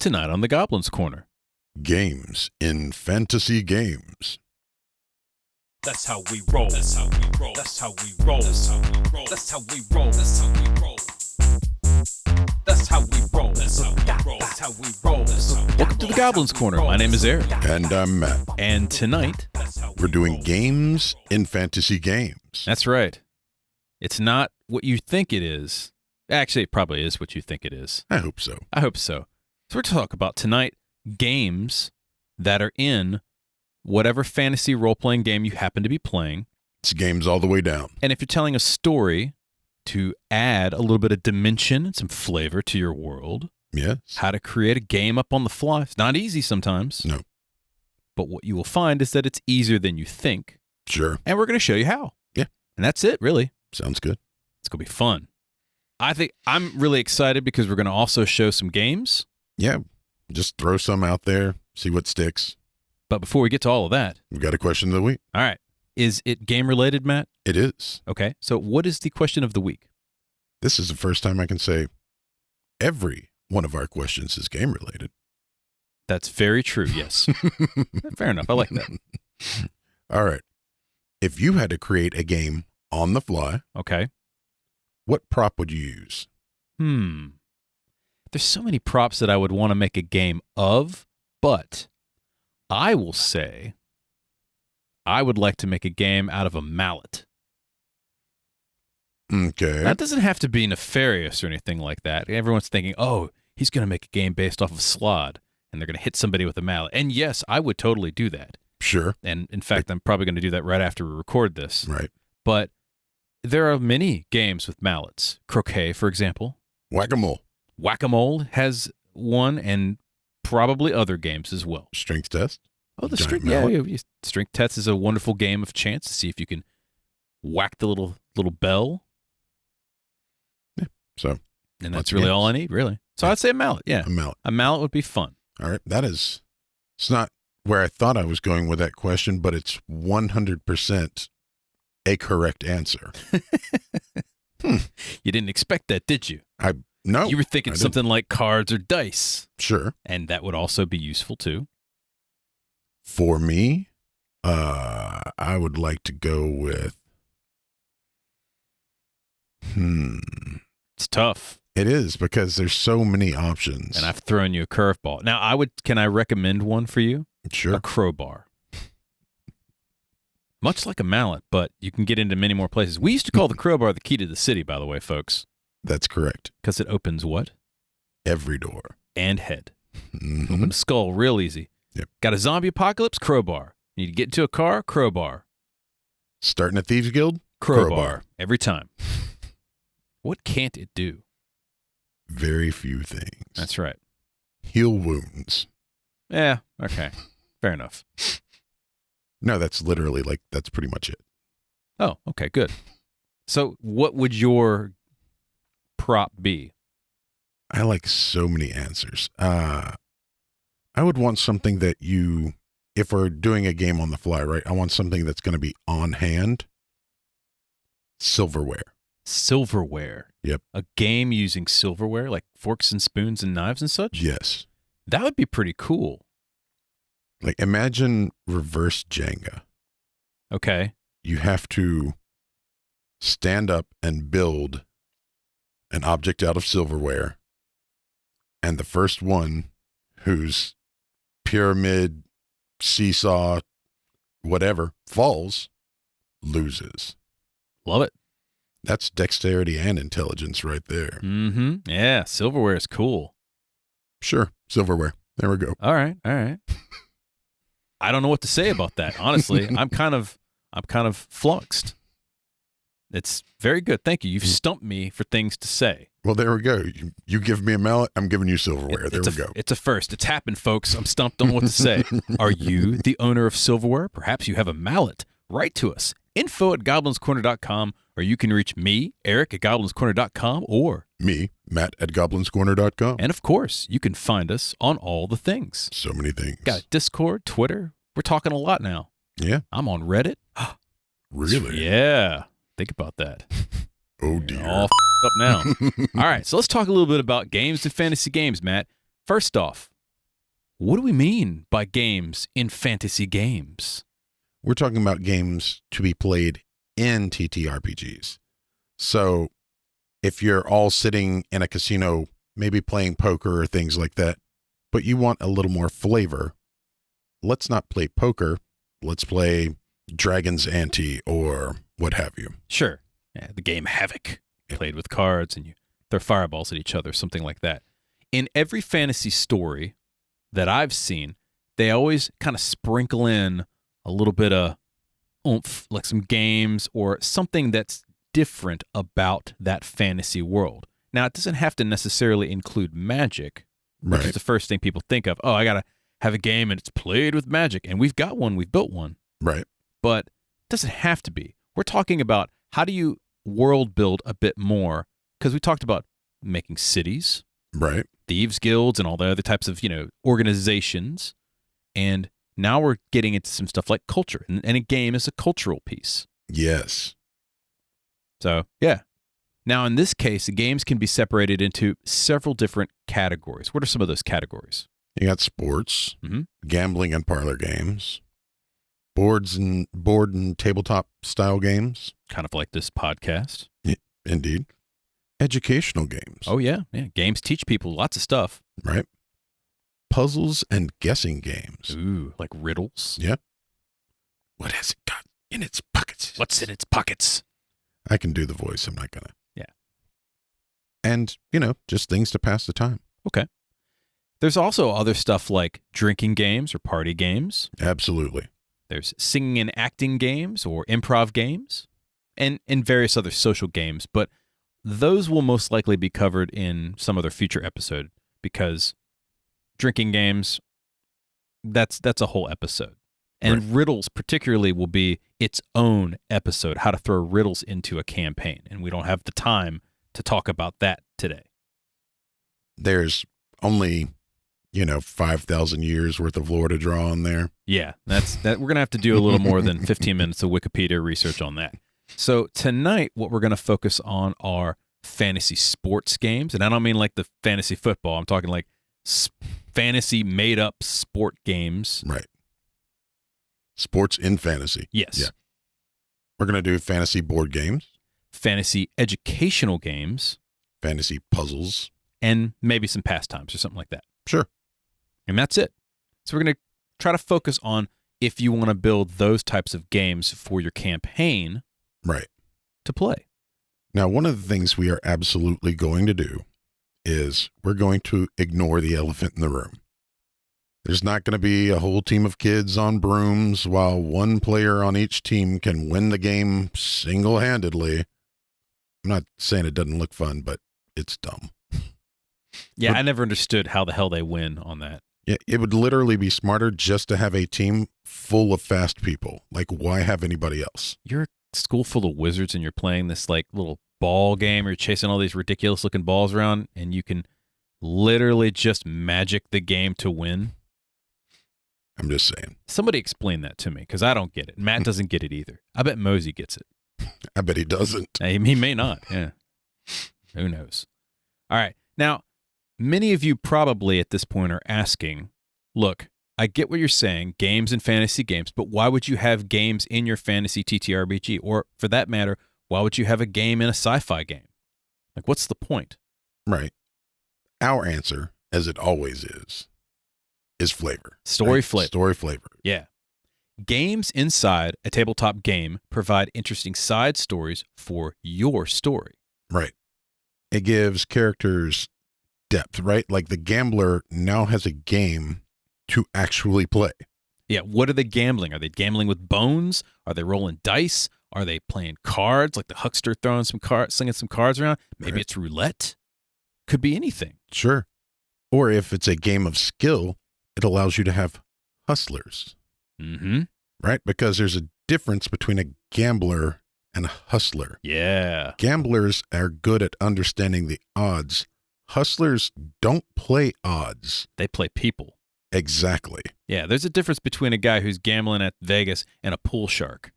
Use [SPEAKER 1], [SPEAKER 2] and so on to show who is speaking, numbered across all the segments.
[SPEAKER 1] Tonight on the Goblin's Corner.
[SPEAKER 2] Games in fantasy games.
[SPEAKER 3] That's how we roll. That's how we roll. That's how we roll. That's how we roll. That's how we roll. That's how we roll. That's how we roll. That's how we roll. That's how we roll.
[SPEAKER 1] Welcome to the Goblin's Corner. My name is Eric.
[SPEAKER 2] And I'm Matt.
[SPEAKER 1] And tonight,
[SPEAKER 2] We're doing games in fantasy games.
[SPEAKER 1] that's right. It's not what you think it is. Actually, it probably is what you think it is.
[SPEAKER 2] I hope so.
[SPEAKER 1] I hope so. So we're talking about tonight games that are in whatever fantasy role-playing game you happen to be playing.
[SPEAKER 2] It's games all the way down.
[SPEAKER 1] And if you're telling a story to add a little bit of dimension and some flavor to your world,
[SPEAKER 2] Yes.
[SPEAKER 1] how to create a game up on the fly. It's not easy sometimes.
[SPEAKER 2] No.
[SPEAKER 1] But what you will find is that it's easier than you think.
[SPEAKER 2] Sure.
[SPEAKER 1] And we're going to show you how.
[SPEAKER 2] Yeah.
[SPEAKER 1] And that's it, really.
[SPEAKER 2] Sounds good.
[SPEAKER 1] It's going to be fun. I think I'm really excited because we're going to also show some games.
[SPEAKER 2] Yeah. Just throw some out there, see what sticks.
[SPEAKER 1] But before we get to all of that,
[SPEAKER 2] We've got a question of the week.
[SPEAKER 1] all right. Is it game related, Matt?
[SPEAKER 2] It is.
[SPEAKER 1] Okay. So what is the question of the week?
[SPEAKER 2] This is the first time I can say every one of our questions is game related.
[SPEAKER 1] That's very true. Yes. Fair enough. I like that.
[SPEAKER 2] All right. If you had to create a game on the fly,
[SPEAKER 1] Okay.
[SPEAKER 2] what prop would you use?
[SPEAKER 1] There's so many props that I would want to make a game of, but I will say I would like to make a game out of a mallet.
[SPEAKER 2] Okay.
[SPEAKER 1] That doesn't have to be nefarious or anything like that. Everyone's thinking, oh, he's going to make a game based off of Slod, and they're going to hit somebody with a mallet. And yes, I would totally do that.
[SPEAKER 2] Sure.
[SPEAKER 1] And in fact, I'm probably going to do that right after we record this.
[SPEAKER 2] Right.
[SPEAKER 1] But there are many games with mallets. Croquet, for example.
[SPEAKER 2] Whack-a-mole.
[SPEAKER 1] Whack-a-mole has one, and probably other games as well.
[SPEAKER 2] Strength test.
[SPEAKER 1] Oh, the
[SPEAKER 2] Giant
[SPEAKER 1] strength, yeah,
[SPEAKER 2] mallet.
[SPEAKER 1] strength test is a wonderful game of chance to see if you can whack the little bell.
[SPEAKER 2] So
[SPEAKER 1] And
[SPEAKER 2] Lots
[SPEAKER 1] that's
[SPEAKER 2] of
[SPEAKER 1] really
[SPEAKER 2] games.
[SPEAKER 1] all I need, really. So
[SPEAKER 2] Yeah.
[SPEAKER 1] I'd say a mallet, yeah.
[SPEAKER 2] a mallet.
[SPEAKER 1] A mallet would be fun.
[SPEAKER 2] All right. It's not where I thought I was going with that question, but it's 100% a correct answer.
[SPEAKER 1] You didn't expect that, did you?
[SPEAKER 2] No.
[SPEAKER 1] You were thinking
[SPEAKER 2] I didn't.
[SPEAKER 1] something like cards or dice,
[SPEAKER 2] Sure.
[SPEAKER 1] and that would also be useful too.
[SPEAKER 2] For me, I would like to go with,
[SPEAKER 1] It's tough,
[SPEAKER 2] it is because there's so many options.
[SPEAKER 1] and I've thrown you a curveball. Now, can I recommend one for you?
[SPEAKER 2] Sure.
[SPEAKER 1] A crowbar. Much like a mallet, but you can get into many more places. We used to call the crowbar the key to the city, by the way, folks,
[SPEAKER 2] That's correct.
[SPEAKER 1] because it opens what?
[SPEAKER 2] Every door.
[SPEAKER 1] And head.
[SPEAKER 2] Mhm.
[SPEAKER 1] Open a skull real easy.
[SPEAKER 2] Yep.
[SPEAKER 1] Got a zombie apocalypse? Crowbar. Need to get into a car? Crowbar.
[SPEAKER 2] Starting a Thieves Guild?
[SPEAKER 1] Crowbar. Every time. What can't it do?
[SPEAKER 2] Very few things.
[SPEAKER 1] That's right.
[SPEAKER 2] Heal wounds.
[SPEAKER 1] Yeah, okay. Fair enough.
[SPEAKER 2] No, that's literally that's pretty much it.
[SPEAKER 1] Oh, okay, good. So what would your prop be?
[SPEAKER 2] I like so many answers. I would want something that if we're doing a game on the fly, right? I want something that's going to be on hand. Silverware.
[SPEAKER 1] Silverware.
[SPEAKER 2] Yep.
[SPEAKER 1] A game using silverware, like forks and spoons and knives and such?
[SPEAKER 2] Yes.
[SPEAKER 1] That would be pretty cool.
[SPEAKER 2] Like imagine reverse Jenga.
[SPEAKER 1] Okay.
[SPEAKER 2] You have to stand up and build an object out of silverware. And the first one whose pyramid, seesaw, whatever falls, loses.
[SPEAKER 1] Love it.
[SPEAKER 2] That's dexterity and intelligence right there.
[SPEAKER 1] Mm-hmm. Yeah, silverware is cool.
[SPEAKER 2] Sure. Silverware. There we go.
[SPEAKER 1] All right. I don't know what to say about that. Honestly, I'm kind of flummoxed. It's very good. Thank you. You've stumped me for things to say.
[SPEAKER 2] Well, there we go. You give me a mallet, I'm giving you silverware. There we go.
[SPEAKER 1] It's a first. It's happened, folks. I'm stumped. Don't know what to say. Are you the owner of silverware? Perhaps you have a mallet. Write to us. info@goblinscorner.com, or you can reach me, Eric, at goblinscorner.com, or
[SPEAKER 2] Me, Matt at goblinscorner.com.
[SPEAKER 1] and of course, you can find us on all the things.
[SPEAKER 2] So many things.
[SPEAKER 1] Got Discord, Twitter. We're talking a lot now.
[SPEAKER 2] Yeah.
[SPEAKER 1] I'm on Reddit.
[SPEAKER 2] Really?
[SPEAKER 1] Yeah. Think about that.
[SPEAKER 2] Oh, dear.
[SPEAKER 1] All up now. All right, so let's talk a little bit about games and fantasy games, Matt. First off, what do we mean by games in fantasy games?
[SPEAKER 2] We're talking about games to be played in TTRPGs. So if you're all sitting in a casino, maybe playing poker or things like that, but you want a little more flavor, let's not play poker. Let's play Dragon's Ante or what have you.
[SPEAKER 1] Sure. Yeah, the game Havoc, played with cards and you throw fireballs at each other, something like that. In every fantasy story that I've seen, they always kind of sprinkle in a little bit of oomph, like some games or something that's different about that fantasy world. Now, it doesn't have to necessarily include magic, which is the first thing people think of. Oh, I got to have a game and it's played with magic. And we've got one, we've built one.
[SPEAKER 2] Right.
[SPEAKER 1] But it doesn't have to be. We're talking about how do you world build a bit more? Because we talked about making cities,
[SPEAKER 2] right,
[SPEAKER 1] thieves guilds, and all the other types of, organizations. And now we're getting into some stuff like culture. And a game is a cultural piece.
[SPEAKER 2] Yes.
[SPEAKER 1] So, yeah. Now, in this case, the games can be separated into several different categories. What are some of those categories?
[SPEAKER 2] You got sports, gambling and parlor games, board and tabletop style games.
[SPEAKER 1] Kind of like this podcast.
[SPEAKER 2] Yeah, indeed. Educational games.
[SPEAKER 1] Oh, yeah. Games teach people lots of stuff.
[SPEAKER 2] Right. Puzzles and guessing games.
[SPEAKER 1] Ooh, like riddles.
[SPEAKER 2] Yeah. What has it got in its pockets?
[SPEAKER 1] What's in its pockets?
[SPEAKER 2] I can do the voice. I'm not going to.
[SPEAKER 1] Yeah.
[SPEAKER 2] And, just things to pass the time.
[SPEAKER 1] Okay. There's also other stuff like drinking games or party games.
[SPEAKER 2] Absolutely.
[SPEAKER 1] There's singing and acting games or improv games and various other social games. But those will most likely be covered in some other future episode because drinking games, that's a whole episode. And riddles particularly will be its own episode, how to throw riddles into a campaign. And we don't have the time to talk about that today.
[SPEAKER 2] There's only, 5,000 years worth of lore to draw on there.
[SPEAKER 1] Yeah, that we're going to have to do a little more than 15 minutes of Wikipedia research on that. So tonight, what we're going to focus on are fantasy sports games. And I don't mean like the fantasy football. I'm talking like fantasy made-up sport games.
[SPEAKER 2] Right. Sports in fantasy.
[SPEAKER 1] Yes.
[SPEAKER 2] Yeah. We're going to do fantasy board games.
[SPEAKER 1] Fantasy educational games.
[SPEAKER 2] Fantasy puzzles.
[SPEAKER 1] And maybe some pastimes or something like that.
[SPEAKER 2] Sure.
[SPEAKER 1] And that's it. So we're going to try to focus on if you want to build those types of games for your campaign.
[SPEAKER 2] Right.
[SPEAKER 1] To play.
[SPEAKER 2] Now, one of the things we are absolutely going to do is we're going to ignore the elephant in the room. There's not going to be a whole team of kids on brooms while one player on each team can win the game single-handedly. I'm not saying it doesn't look fun, but it's dumb.
[SPEAKER 1] Yeah, I never understood how the hell they win on that.
[SPEAKER 2] Yeah, it would literally be smarter just to have a team full of fast people. Like, why have anybody else?
[SPEAKER 1] You're a school full of wizards and you're playing this like little ball game or you're chasing all these ridiculous looking balls around and you can literally just magic the game to win.
[SPEAKER 2] I'm just saying.
[SPEAKER 1] Somebody explain that to me because I don't get it. Matt doesn't get it either. I bet Mosey gets it.
[SPEAKER 2] I bet he doesn't.
[SPEAKER 1] He may not. Yeah. Who knows? All right. Now, many of you probably at this point are asking, look, I get what you're saying, games and fantasy games, but why would you have games in your fantasy TTRPG? Or for that matter, why would you have a game in a sci-fi game? Like, what's the point?
[SPEAKER 2] Right. Our answer, as it always is flavor.
[SPEAKER 1] Story
[SPEAKER 2] right?
[SPEAKER 1] flavor.
[SPEAKER 2] Story flavor.
[SPEAKER 1] Yeah. Games inside a tabletop game provide interesting side stories for your story.
[SPEAKER 2] Right. It gives characters depth, right? Like the gambler now has a game to actually play.
[SPEAKER 1] Yeah. What are they gambling? Are they gambling with bones? Are they rolling dice? Are they playing cards? Like the huckster throwing some cards, slinging some cards around? Maybe it's roulette. Could be anything.
[SPEAKER 2] Sure. Or if it's a game of skill, it allows you to have hustlers.
[SPEAKER 1] Mm-hmm.
[SPEAKER 2] Right? Because there's a difference between a gambler and a hustler.
[SPEAKER 1] Yeah.
[SPEAKER 2] Gamblers are good at understanding the odds. Hustlers don't play odds.
[SPEAKER 1] They play people.
[SPEAKER 2] Exactly.
[SPEAKER 1] Yeah, there's a difference between a guy who's gambling at Vegas and a pool shark.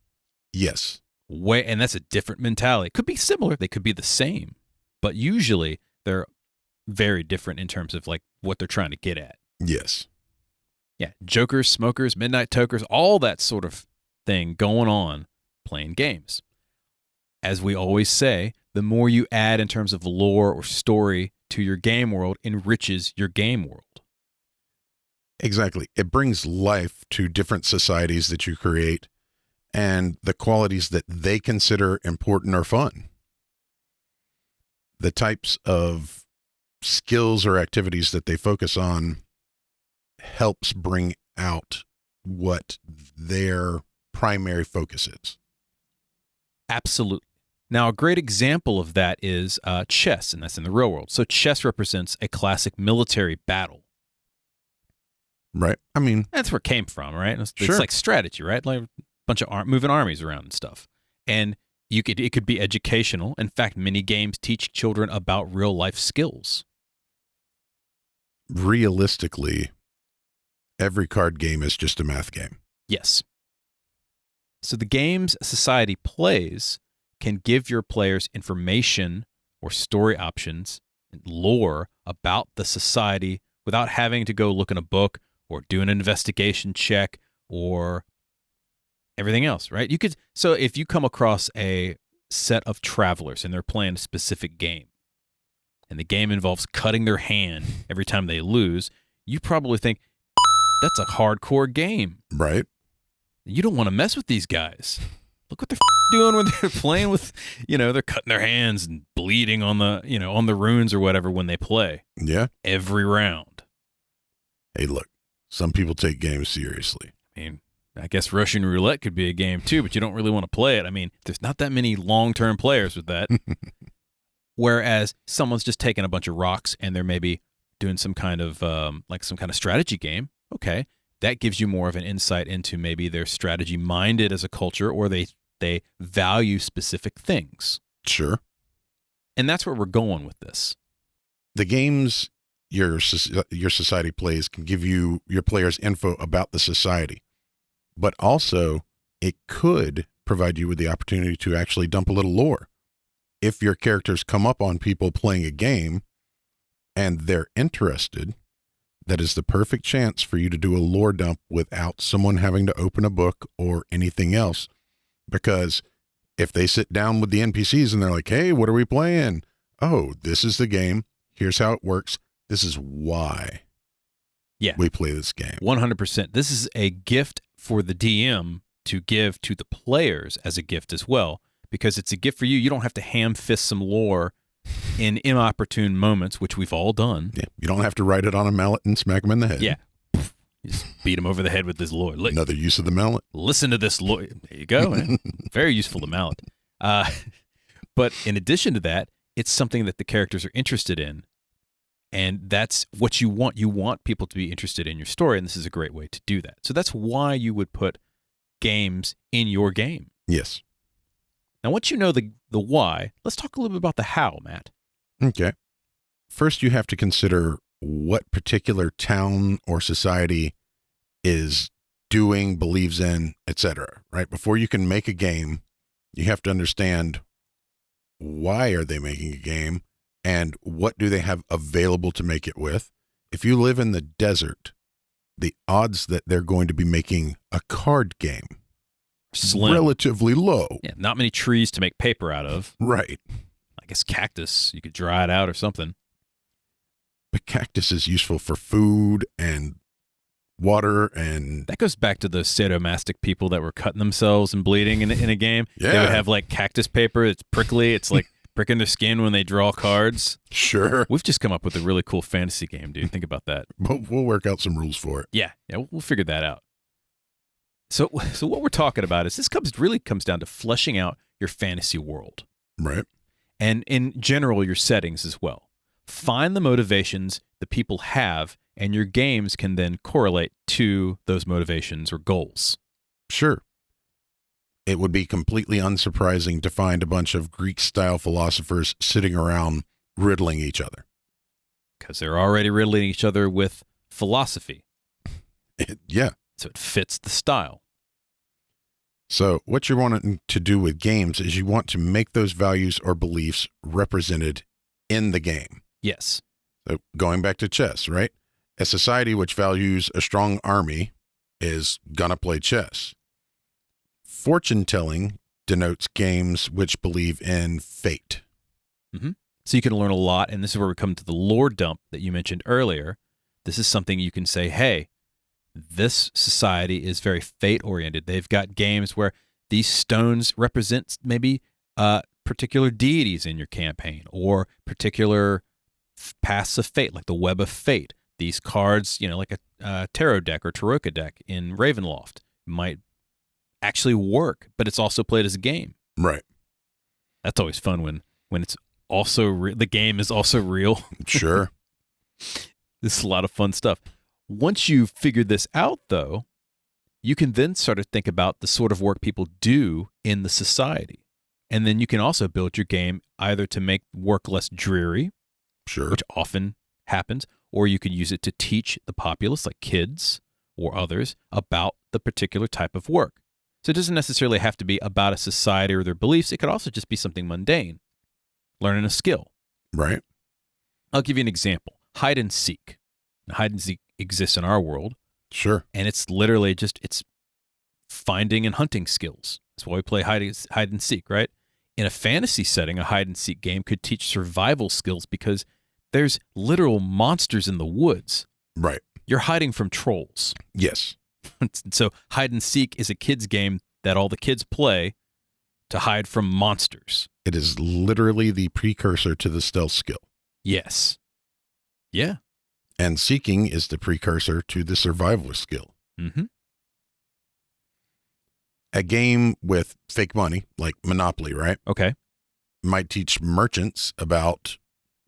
[SPEAKER 2] Yes.
[SPEAKER 1] And that's a different mentality. Could be similar. They could be the same. But usually they're very different in terms of like what they're trying to get at.
[SPEAKER 2] Yes.
[SPEAKER 1] Yeah, jokers, smokers, midnight tokers, all that sort of thing going on playing games. As we always say, the more you add in terms of lore or story to your game world enriches your game world.
[SPEAKER 2] Exactly. It brings life to different societies that you create and the qualities that they consider important or fun. The types of skills or activities that they focus on helps bring out what their primary focus is.
[SPEAKER 1] Absolutely. Now, a great example of that is chess, and that's in the real world. So chess represents a classic military battle.
[SPEAKER 2] Right. I mean,
[SPEAKER 1] That's where it came from, right? It's
[SPEAKER 2] Sure.
[SPEAKER 1] like strategy, right? Like a bunch of moving armies around and stuff. And it could be educational. In fact, many games teach children about real life skills.
[SPEAKER 2] realistically, every card game is just a math game.
[SPEAKER 1] Yes. So the games a society plays can give your players information or story options and lore about the society without having to go look in a book or do an investigation check or everything else, right? So if you come across a set of travelers and they're playing a specific game and the game involves cutting their hand every time they lose, you probably think that's a hardcore game.
[SPEAKER 2] Right.
[SPEAKER 1] You don't want to mess with these guys. Look what they're doing when they're playing with, they're cutting their hands and bleeding on the runes or whatever when they play
[SPEAKER 2] Yeah.
[SPEAKER 1] every round.
[SPEAKER 2] Hey, look, some people take games seriously.
[SPEAKER 1] I mean, I guess Russian roulette could be a game too, but you don't really want to play it. I mean, there's not that many long-term players with that. Whereas someone's just taking a bunch of rocks and they're maybe doing some kind of strategy game. Okay, that gives you more of an insight into maybe they're strategy-minded as a culture, or they value specific things.
[SPEAKER 2] Sure.
[SPEAKER 1] And that's where we're going with this.
[SPEAKER 2] The games your society plays can give you your players info about the society, but also it could provide you with the opportunity to actually dump a little lore. If your characters come up on people playing a game and they're interested, that is the perfect chance for you to do a lore dump without someone having to open a book or anything else. Because if they sit down with the NPCs and they're like, hey, what are we playing? Oh, this is the game. Here's how it works. This is why we play this game.
[SPEAKER 1] 100%. This is a gift for the DM to give to the players as a gift as well, because it's a gift for you. You don't have to ham-fist some lore in inopportune moments, which we've all done.
[SPEAKER 2] Yeah, you don't have to write it on a mallet and smack them in the head.
[SPEAKER 1] Yeah. You just beat him over the head with this lore.
[SPEAKER 2] Another use of the mallet.
[SPEAKER 1] Listen to this lore. There you go. Very useful, the mallet. But in addition to that, it's something that the characters are interested in. And that's what you want. You want people to be interested in your story, and this is a great way to do that. So that's why you would put games in your game.
[SPEAKER 2] Yes.
[SPEAKER 1] Now, once you know the why, let's talk a little bit about the how, Matt.
[SPEAKER 2] Okay. First, you have to consider what particular town or society is doing, believes in, etc. Right? Before you can make a game, you have to understand why are they making a game and what do they have available to make it with. If you live in the desert, the odds that they're going to be making a card game
[SPEAKER 1] Slim.
[SPEAKER 2] Relatively low.
[SPEAKER 1] Yeah, not many trees to make paper out of.
[SPEAKER 2] Right.
[SPEAKER 1] I guess cactus, you could dry it out or something.
[SPEAKER 2] But cactus is useful for food and water, and
[SPEAKER 1] that goes back to the sadomastic people that were cutting themselves and bleeding in a game.
[SPEAKER 2] Yeah.
[SPEAKER 1] They would have like cactus paper. It's prickly. It's like pricking their skin when they draw cards.
[SPEAKER 2] Sure.
[SPEAKER 1] We've just come up with a really cool fantasy game, dude. Think about that.
[SPEAKER 2] We'll work out some rules for it.
[SPEAKER 1] Yeah, we'll figure that out. So what we're talking about is this really comes down to fleshing out your fantasy world.
[SPEAKER 2] Right.
[SPEAKER 1] And in general, your settings as well. Find the motivations the people have, and your games can then correlate to those motivations or goals.
[SPEAKER 2] Sure. It would be completely unsurprising to find a bunch of Greek-style philosophers sitting around riddling each other.
[SPEAKER 1] Because they're already riddling each other with philosophy.
[SPEAKER 2] Yeah.
[SPEAKER 1] So it fits the style.
[SPEAKER 2] So what you're wanting to do with games is you want to make those values or beliefs represented in the game.
[SPEAKER 1] Yes.
[SPEAKER 2] So going back to chess, right? A society which values a strong army is gonna play chess. Fortune telling denotes games which believe in fate.
[SPEAKER 1] So you can learn a lot, and this is where we come to the lore dump that you mentioned earlier. This is something you can say, hey, this society is very fate-oriented. They've got games where these stones represent maybe particular deities in your campaign or particular paths of fate, like the Web of Fate. These cards, like a tarot deck or Taroka deck in Ravenloft might actually work, but it's also played as a game.
[SPEAKER 2] Right.
[SPEAKER 1] That's always fun when it's also the game is also real.
[SPEAKER 2] Sure.
[SPEAKER 1] This is a lot of fun stuff. Once you've figured this out, though, you can then start to think about the sort of work people do in the society. And then you can also build your game either to make work less dreary,
[SPEAKER 2] Sure.
[SPEAKER 1] which often happens, or you could use it to teach the populace, like kids or others, about the particular type of work. So it doesn't necessarily have to be about a society or their beliefs. It could also just be something mundane, learning a skill.
[SPEAKER 2] Right.
[SPEAKER 1] I'll give you an example. Hide and seek. Now, hide and seek exists in our world,
[SPEAKER 2] Sure.
[SPEAKER 1] and it's literally it's finding and hunting skills. That's why we play hide and seek, right? In a fantasy setting, a hide and seek game could teach survival skills because there's literal monsters in the woods.
[SPEAKER 2] Right.
[SPEAKER 1] You're hiding from trolls.
[SPEAKER 2] Yes.
[SPEAKER 1] So hide and seek is a kid's game that all the kids play to hide from monsters.
[SPEAKER 2] It is literally the precursor to the stealth skill.
[SPEAKER 1] Yes. Yeah.
[SPEAKER 2] And seeking is the precursor to the survival skill.
[SPEAKER 1] Mm-hmm.
[SPEAKER 2] A game with fake money, like Monopoly, right,
[SPEAKER 1] Okay.
[SPEAKER 2] might teach merchants about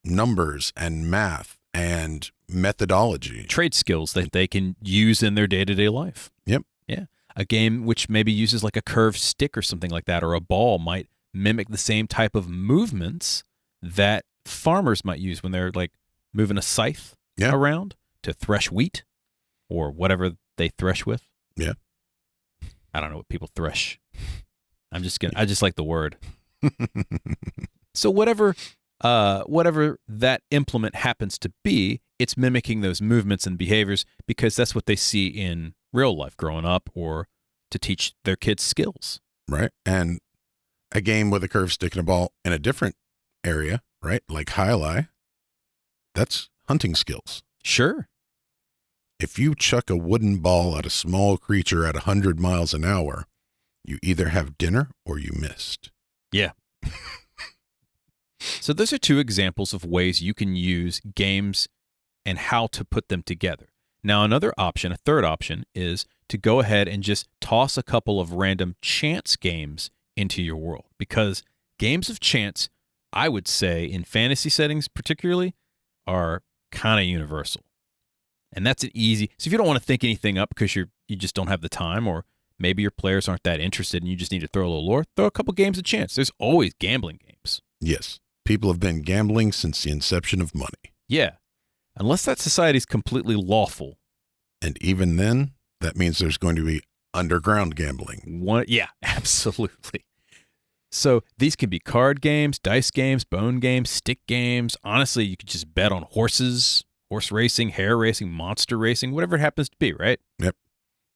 [SPEAKER 2] numbers and math and methodology.
[SPEAKER 1] Trade skills that they can use in their day-to-day life.
[SPEAKER 2] Yep.
[SPEAKER 1] Yeah. A game which maybe uses like a curved stick or something like that, or a ball, might mimic the same type of movements that farmers might use when they're like moving a scythe around to thresh wheat or whatever they thresh with.
[SPEAKER 2] Yeah.
[SPEAKER 1] I don't know what people thresh. I just like the word. So whatever that implement happens to be, it's mimicking those movements and behaviors because that's what they see in real life growing up or to teach their kids skills.
[SPEAKER 2] Right. And a game with a curved stick and a ball in a different area, right, like Highlight, that's hunting skills.
[SPEAKER 1] Sure.
[SPEAKER 2] If you chuck a wooden ball at a small creature at 100 miles an hour, you either have dinner or you missed.
[SPEAKER 1] Yeah. So those are two examples of ways you can use games and how to put them together. Now, another option, a third option, is to go ahead and just toss a couple of random chance games into your world. Because games of chance, I would say, in fantasy settings particularly, are kind of universal. And that's an easy... So if you don't want to think anything up because you just don't have the time, or maybe your players aren't that interested and you just need to throw a little lore, throw a couple games of chance. There's always gambling games.
[SPEAKER 2] Yes. People have been gambling since the inception of money.
[SPEAKER 1] Yeah. Unless that society is completely lawful.
[SPEAKER 2] And even then, that means there's going to be underground gambling.
[SPEAKER 1] Yeah, absolutely. So these can be card games, dice games, bone games, stick games. Honestly, you could just bet on horses, horse racing, hare racing, monster racing, whatever it happens to be, right?
[SPEAKER 2] Yep.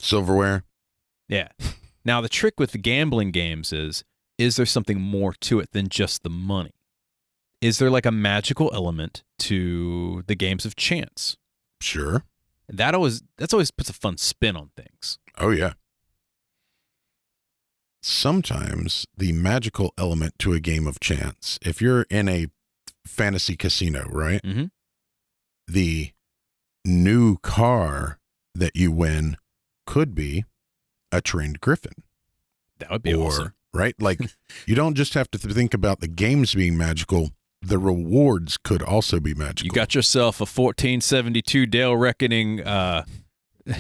[SPEAKER 2] Silverware.
[SPEAKER 1] Yeah. Now, the trick with the gambling games is there something more to it than just the money? Is there like a magical element to the games of chance?
[SPEAKER 2] Sure.
[SPEAKER 1] That's always puts a fun spin on things.
[SPEAKER 2] Oh, yeah. Sometimes the magical element to a game of chance, if you're in a fantasy casino, right?
[SPEAKER 1] Mm-hmm.
[SPEAKER 2] The new car that you win could be a trained griffin.
[SPEAKER 1] That would be awesome.
[SPEAKER 2] Right? Like, you don't just have to think about the games being magical. The rewards could also be magical.
[SPEAKER 1] You got yourself a 1472 Dale Reckoning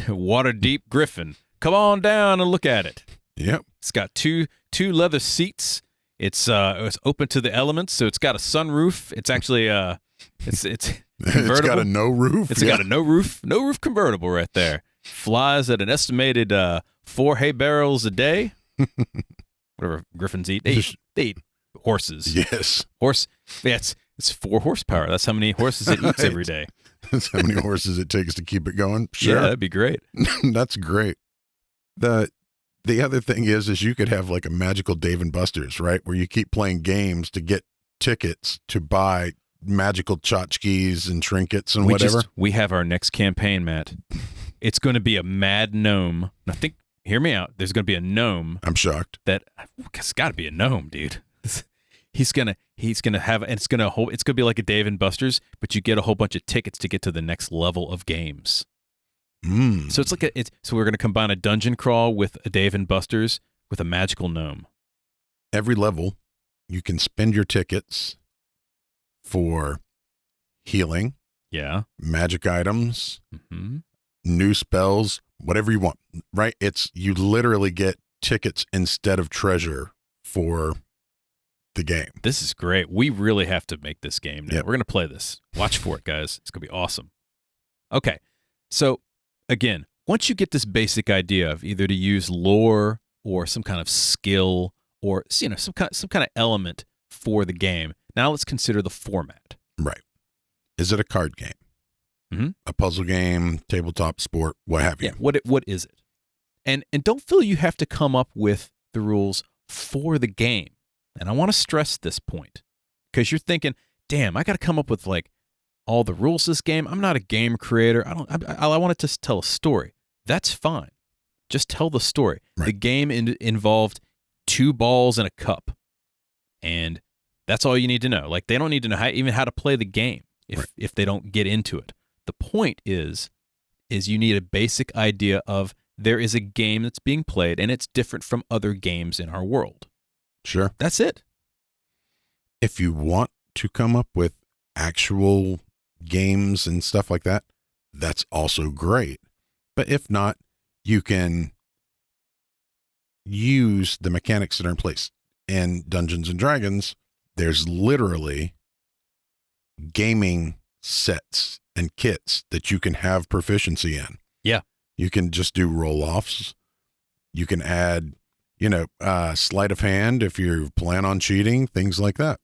[SPEAKER 1] water deep griffin. Come on down and look at it.
[SPEAKER 2] Yep.
[SPEAKER 1] It's got two leather seats. It's open to the elements, so it's got a sunroof. It's actually it's convertible.
[SPEAKER 2] It's got a no roof.
[SPEAKER 1] It's got a no roof convertible right there. Flies at an estimated 4 hay barrels a day. Whatever griffins eat. They eat horses.
[SPEAKER 2] Yes.
[SPEAKER 1] Horse. Yeah, it's 4 horsepower. That's how many horses it eats every day.
[SPEAKER 2] That's how many horses it takes to keep it going. Sure.
[SPEAKER 1] Yeah, that'd be great.
[SPEAKER 2] That's great. The other thing is you could have like a magical Dave and Buster's, right? Where you keep playing games to get tickets to buy magical tchotchkes and trinkets and whatever.
[SPEAKER 1] We have our next campaign, Matt. It's going to be a mad gnome. I think, hear me out. There's going to be a gnome.
[SPEAKER 2] I'm shocked.
[SPEAKER 1] It's got to be a gnome, dude. He's gonna have, and it's gonna be like a Dave and Buster's, but you get a whole bunch of tickets to get to the next level of games. So it's like so we're gonna combine a dungeon crawl with a Dave and Buster's with a magical gnome.
[SPEAKER 2] Every level, you can spend your tickets for healing, magic items, new spells, whatever you want. Right? You literally get tickets instead of treasure for the game.
[SPEAKER 1] This is great. We really have to make this game now.
[SPEAKER 2] Yep.
[SPEAKER 1] We're going to play this. Watch for it, guys. It's going to be awesome. Okay. So, again, once you get this basic idea of either to use lore or some kind of skill or some kind of element for the game, now let's consider the format.
[SPEAKER 2] Right. Is it a card game? A puzzle game, tabletop, sport, what have you?
[SPEAKER 1] Yeah. What is it? And don't feel you have to come up with the rules for the game. And I want to stress this point because you're thinking, damn, I got to come up with like all the rules of this game. I'm not a game creator. I want it to tell a story. That's fine. Just tell the story.
[SPEAKER 2] Right.
[SPEAKER 1] The game involved 2 balls and a cup. And that's all you need to know. Like they don't need to know even how to play the game if they don't get into it. The point is you need a basic idea of there is a game that's being played and it's different from other games in our world.
[SPEAKER 2] Sure.
[SPEAKER 1] That's it.
[SPEAKER 2] If you want to come up with actual games and stuff like that, that's also great. But if not, you can use the mechanics that are in place. In Dungeons and Dragons, there's literally gaming sets and kits that you can have proficiency in.
[SPEAKER 1] Yeah. You
[SPEAKER 2] can just do roll-offs. You can add sleight of hand if you plan on cheating, things like that.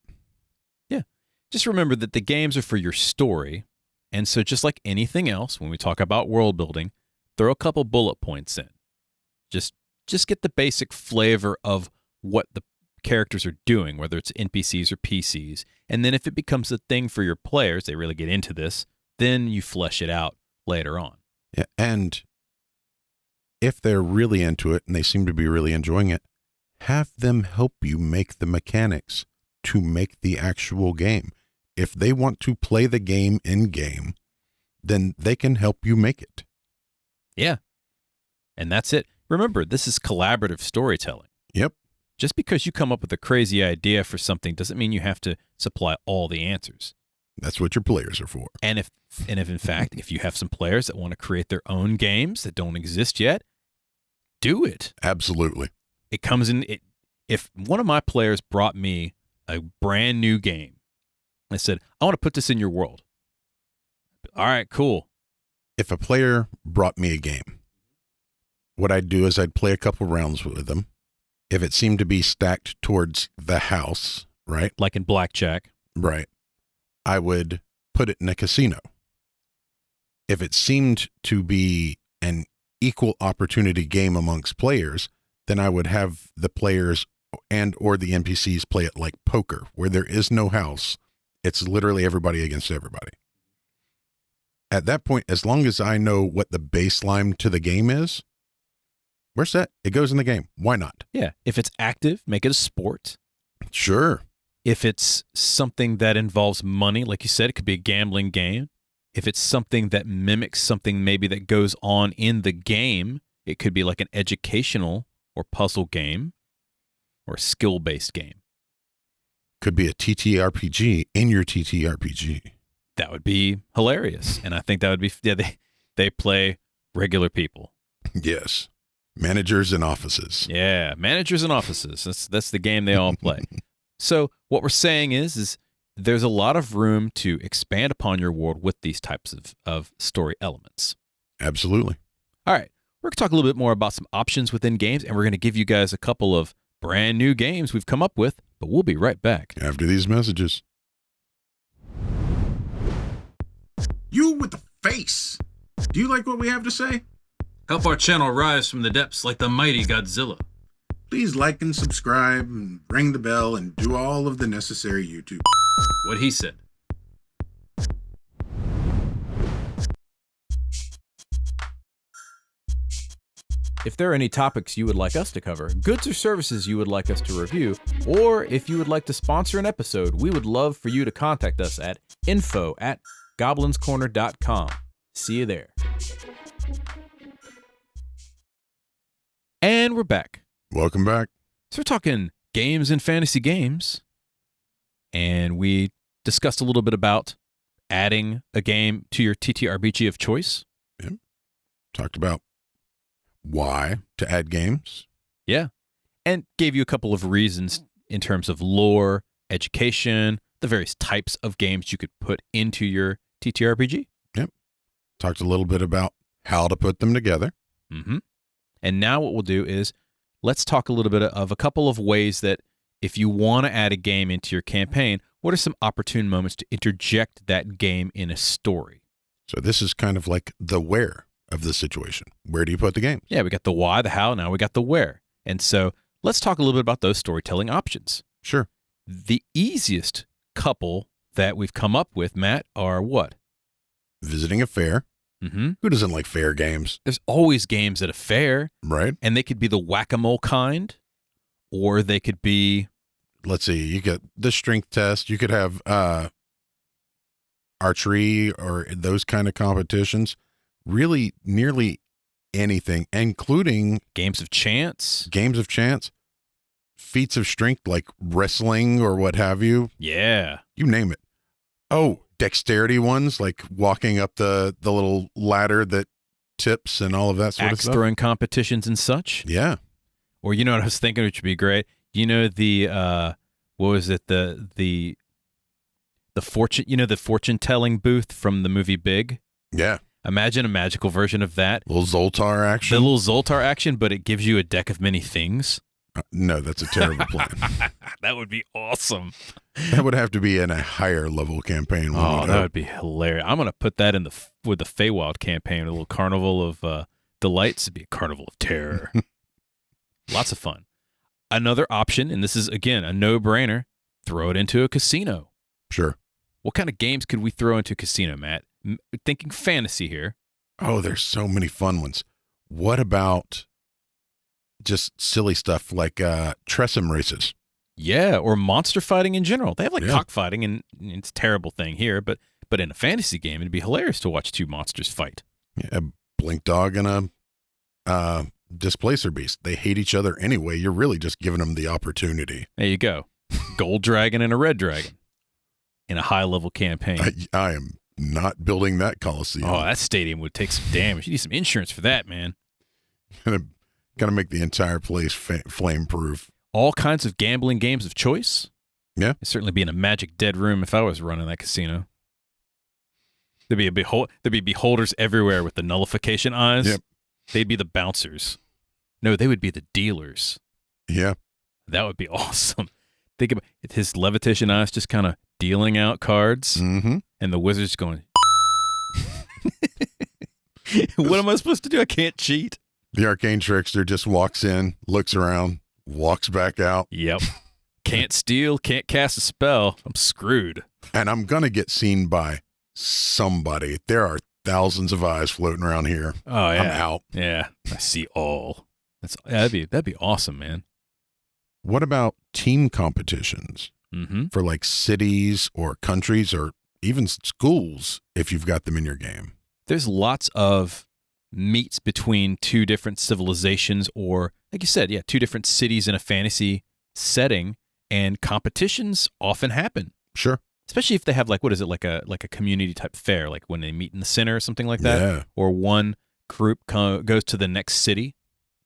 [SPEAKER 1] Yeah. Just remember that the games are for your story. And so just like anything else, when we talk about world building, throw a couple bullet points in. Just get the basic flavor of what the characters are doing, whether it's NPCs or PCs. And then if it becomes a thing for your players, they really get into this, then you flesh it out later on.
[SPEAKER 2] Yeah. And if they're really into it and they seem to be really enjoying it, have them help you make the mechanics to make the actual game. If they want to play the game in game, then they can help you make it.
[SPEAKER 1] Yeah. And that's it. Remember, this is collaborative storytelling.
[SPEAKER 2] Yep.
[SPEAKER 1] Just because you come up with a crazy idea for something doesn't mean you have to supply all the answers.
[SPEAKER 2] That's what your players are for.
[SPEAKER 1] And if in fact, if you have some players that want to create their own games that don't exist yet, do it.
[SPEAKER 2] Absolutely.
[SPEAKER 1] It comes in. If one of my players brought me a brand new game, I said, I want to put this in your world. All right, cool.
[SPEAKER 2] If a player brought me a game, what I'd do is I'd play a couple rounds with them. If it seemed to be stacked towards the house, right?
[SPEAKER 1] Like in blackjack.
[SPEAKER 2] Right. I would put it in a casino. If it seemed to be an equal opportunity game amongst players, then I would have the players and or the NPCs play it like poker, where there is no house. It's literally everybody against everybody. At that point, as long as I know what the baseline to the game is, we're set. It goes in the game. Why not?
[SPEAKER 1] Yeah. If it's active, make it a sport.
[SPEAKER 2] Sure.
[SPEAKER 1] If it's something that involves money, like you said, it could be a gambling game. If it's something that mimics something maybe that goes on in the game, it could be like an educational or puzzle game or a skill-based game.
[SPEAKER 2] Could be a TTRPG in your TTRPG.
[SPEAKER 1] That would be hilarious. And I think that would be, they play regular people.
[SPEAKER 2] Yes. Managers and offices.
[SPEAKER 1] Yeah, managers and offices. That's the game they all play. So what we're saying is there's a lot of room to expand upon your world with these types of story elements.
[SPEAKER 2] Absolutely.
[SPEAKER 1] All right. We're going to talk a little bit more about some options within games, and we're going to give you guys a couple of brand new games we've come up with, but we'll be right back.
[SPEAKER 2] After these messages. You with the face. Do you like what we have to say?
[SPEAKER 1] Help our channel rise from the depths like the mighty Godzilla.
[SPEAKER 2] Please like and subscribe and ring the bell and do all of the necessary YouTube.
[SPEAKER 1] What he said. If there are any topics you would like us to cover, goods or services you would like us to review, or if you would like to sponsor an episode, we would love for you to contact us at info@goblinscorner.com. See you there. And we're back.
[SPEAKER 2] Welcome back.
[SPEAKER 1] So we're talking games and fantasy games, and we discussed a little bit about adding a game to your TTRPG of choice.
[SPEAKER 2] Yep. Talked about why to add games.
[SPEAKER 1] Yeah. And gave you a couple of reasons in terms of lore, education, the various types of games you could put into your TTRPG.
[SPEAKER 2] Yep. Talked a little bit about how to put them together.
[SPEAKER 1] Mm-hmm. And now what we'll do is let's talk a little bit of a couple of ways that if you want to add a game into your campaign, what are some opportune moments to interject that game in a story?
[SPEAKER 2] So this is kind of like the where of the situation. Where do you put the games?
[SPEAKER 1] Yeah, we got the why, the how, now we got the where. And so let's talk a little bit about those storytelling options.
[SPEAKER 2] Sure.
[SPEAKER 1] The easiest couple that we've come up with, Matt, are what?
[SPEAKER 2] Visiting a fair.
[SPEAKER 1] Mm-hmm.
[SPEAKER 2] Who doesn't like fair games?
[SPEAKER 1] There's always games at a fair.
[SPEAKER 2] Right.
[SPEAKER 1] And they could be the whack-a-mole kind, or they could be...
[SPEAKER 2] Let's see, you get the strength test. You could have archery or those kind of competitions. Really, nearly anything, including
[SPEAKER 1] games of chance.
[SPEAKER 2] Feats of strength like wrestling or what have you.
[SPEAKER 1] Yeah.
[SPEAKER 2] You name it. Oh, dexterity ones like walking up the little ladder that tips and all of that sort of stuff.
[SPEAKER 1] Axe throwing competitions and such.
[SPEAKER 2] Yeah.
[SPEAKER 1] Or you know what I was thinking, which would be great? You know the what was it? The fortune, the fortune telling booth from the movie Big?
[SPEAKER 2] Yeah.
[SPEAKER 1] Imagine a magical version of that.
[SPEAKER 2] Little Zoltar action.
[SPEAKER 1] The little Zoltar action, but it gives you a deck of many things.
[SPEAKER 2] No, that's a terrible plan.
[SPEAKER 1] That would be awesome.
[SPEAKER 2] That would have to be in a higher level campaign.
[SPEAKER 1] That would be hilarious. I'm going to put that in with the Feywild campaign, a little carnival of delights. It'd be a carnival of terror. Lots of fun. Another option, and this is, again, a no-brainer, throw it into a casino.
[SPEAKER 2] Sure.
[SPEAKER 1] What kind of games could we throw into a casino, Matt? Thinking fantasy here.
[SPEAKER 2] Oh, there's so many fun ones. What about just silly stuff like Tressum races?
[SPEAKER 1] Yeah, or monster fighting in general. They have cockfighting, and it's a terrible thing here, but in a fantasy game, it'd be hilarious to watch two monsters fight.
[SPEAKER 2] Yeah, a blink dog and a displacer beast. They hate each other anyway. You're really just giving them the opportunity.
[SPEAKER 1] There you go. Gold dragon and a red dragon in a high-level campaign.
[SPEAKER 2] I am not building that Coliseum.
[SPEAKER 1] Oh, that stadium would take some damage. You need some insurance for that, man.
[SPEAKER 2] Gotta make the entire place flame-proof.
[SPEAKER 1] All kinds of gambling games of choice.
[SPEAKER 2] Yeah.
[SPEAKER 1] I'd certainly be in a magic dead room if I was running that casino. There'd be beholders everywhere with the nullification eyes.
[SPEAKER 2] Yep.
[SPEAKER 1] They'd be the bouncers. No, they would be the dealers.
[SPEAKER 2] Yeah.
[SPEAKER 1] That would be awesome. Think about his levitation eyes just kind of dealing out cards,
[SPEAKER 2] mm-hmm.
[SPEAKER 1] and the wizard's going, what am I supposed to do? I can't cheat.
[SPEAKER 2] The arcane trickster just walks in, looks around, walks back out.
[SPEAKER 1] Yep. Can't steal, can't cast a spell. I'm screwed.
[SPEAKER 2] And I'm going to get seen by somebody. There are thousands of eyes floating around here.
[SPEAKER 1] Oh, yeah.
[SPEAKER 2] I'm out.
[SPEAKER 1] Yeah. I see all. That'd be awesome, man.
[SPEAKER 2] What about team competitions for like cities or countries or even schools if you've got them in your game?
[SPEAKER 1] There's lots of meets between two different civilizations or, like you said, two different cities in a fantasy setting, and competitions often happen.
[SPEAKER 2] Sure.
[SPEAKER 1] Especially if they have like a community type fair, like when they meet in the center or something like that.
[SPEAKER 2] Yeah.
[SPEAKER 1] Or one group goes to the next city.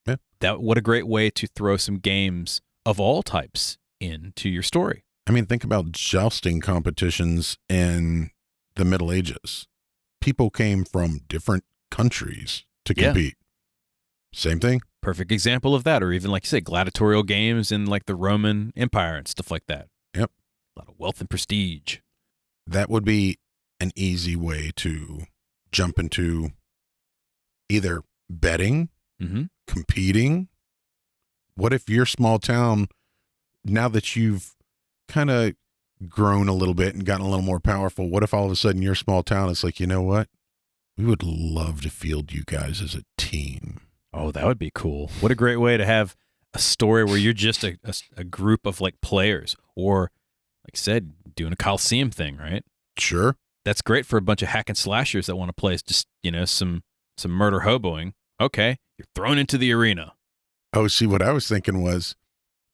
[SPEAKER 2] Yeah.
[SPEAKER 1] What a great way to throw some games of all types into your story.
[SPEAKER 2] I mean, think about jousting competitions in the Middle Ages. People came from different countries to compete. Same thing.
[SPEAKER 1] Perfect example of that. Or even, like you said, gladiatorial games in like the Roman Empire and stuff like that.
[SPEAKER 2] Yep.
[SPEAKER 1] A lot of wealth and prestige.
[SPEAKER 2] That would be an easy way to jump into either betting,
[SPEAKER 1] Mm-hmm.
[SPEAKER 2] competing. What if your small town, now that you've kind of grown a little bit and gotten a little more powerful, what if all of a sudden your small town is like, you know what? We would love to field you guys as a team.
[SPEAKER 1] Oh, that would be cool. What a great way to have a story where you're just a group of like players, or like I said, doing a Coliseum thing, right?
[SPEAKER 2] Sure.
[SPEAKER 1] That's great for a bunch of hack and slashers that want to play just, some murder hoboing. Okay, you're thrown into the arena.
[SPEAKER 2] Oh, see, what I was thinking was,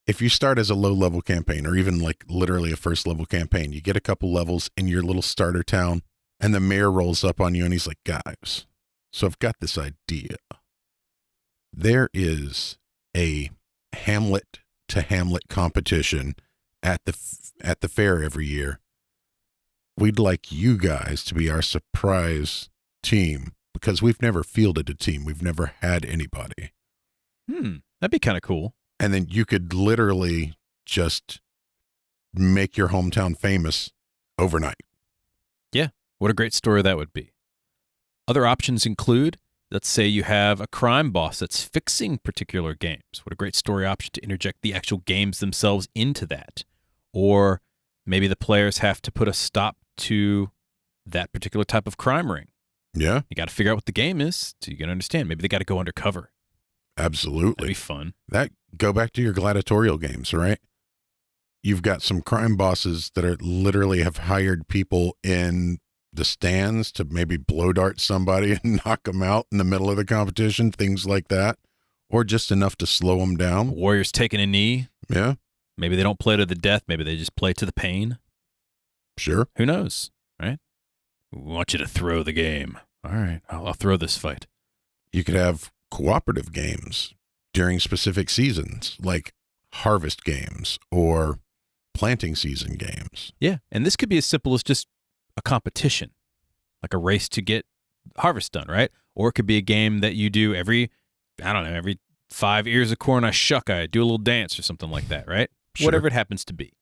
[SPEAKER 2] if you start as a low-level campaign, or even like literally a first-level campaign, you get a couple levels in your little starter town, and the mayor rolls up on you, and he's like, guys, so I've got this idea. There is a Hamlet-to-Hamlet competition at the fair every year. We'd like you guys to be our surprise team, because we've never fielded a team. We've never had anybody.
[SPEAKER 1] That'd be kind of cool.
[SPEAKER 2] And then you could literally just make your hometown famous overnight.
[SPEAKER 1] Yeah, what a great story that would be. Other options include, let's say you have a crime boss that's fixing particular games. What a great story option to interject the actual games themselves into that. Or maybe the players have to put a stop to that particular type of crime ring.
[SPEAKER 2] Yeah,
[SPEAKER 1] You got to figure out what the game is so you can understand. Maybe they got to go undercover.
[SPEAKER 2] absolutely.
[SPEAKER 1] That'd be fun.
[SPEAKER 2] Go back to your gladiatorial games, right? You've got some crime bosses that are literally have hired people in the stands to maybe blow dart somebody and knock them out in the middle of the competition, things like that, or just enough to slow them down.
[SPEAKER 1] Warriors taking a knee.
[SPEAKER 2] Yeah,
[SPEAKER 1] Maybe they don't play to the death. Maybe they just play to the pain.
[SPEAKER 2] sure.
[SPEAKER 1] Who knows, right? We want you to throw the game. All right, I'll throw this fight.
[SPEAKER 2] You could have cooperative games during specific seasons, like harvest games or planting season games.
[SPEAKER 1] Yeah, and this could be as simple as just a competition, like a race to get harvest done, right? Or it could be a game that you do every 5 ears of corn I shuck, I do a little dance or something like that, right?
[SPEAKER 2] Sure.
[SPEAKER 1] Whatever it happens to be.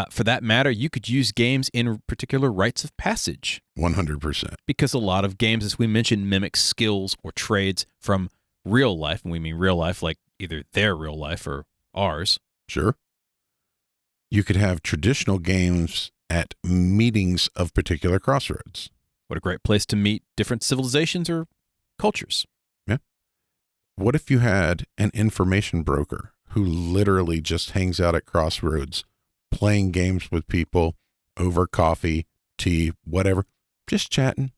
[SPEAKER 1] For that matter, you could use games in particular rites of passage,
[SPEAKER 2] 100%.
[SPEAKER 1] because a lot of games, as we mentioned, mimic skills or trades from real life, and we mean real life like either their real life or ours.
[SPEAKER 2] Sure. You could have traditional games at meetings of particular crossroads.
[SPEAKER 1] What a great place to meet different civilizations or cultures.
[SPEAKER 2] What if you had an information broker who literally just hangs out at crossroads playing games with people over coffee, tea, whatever, just chatting,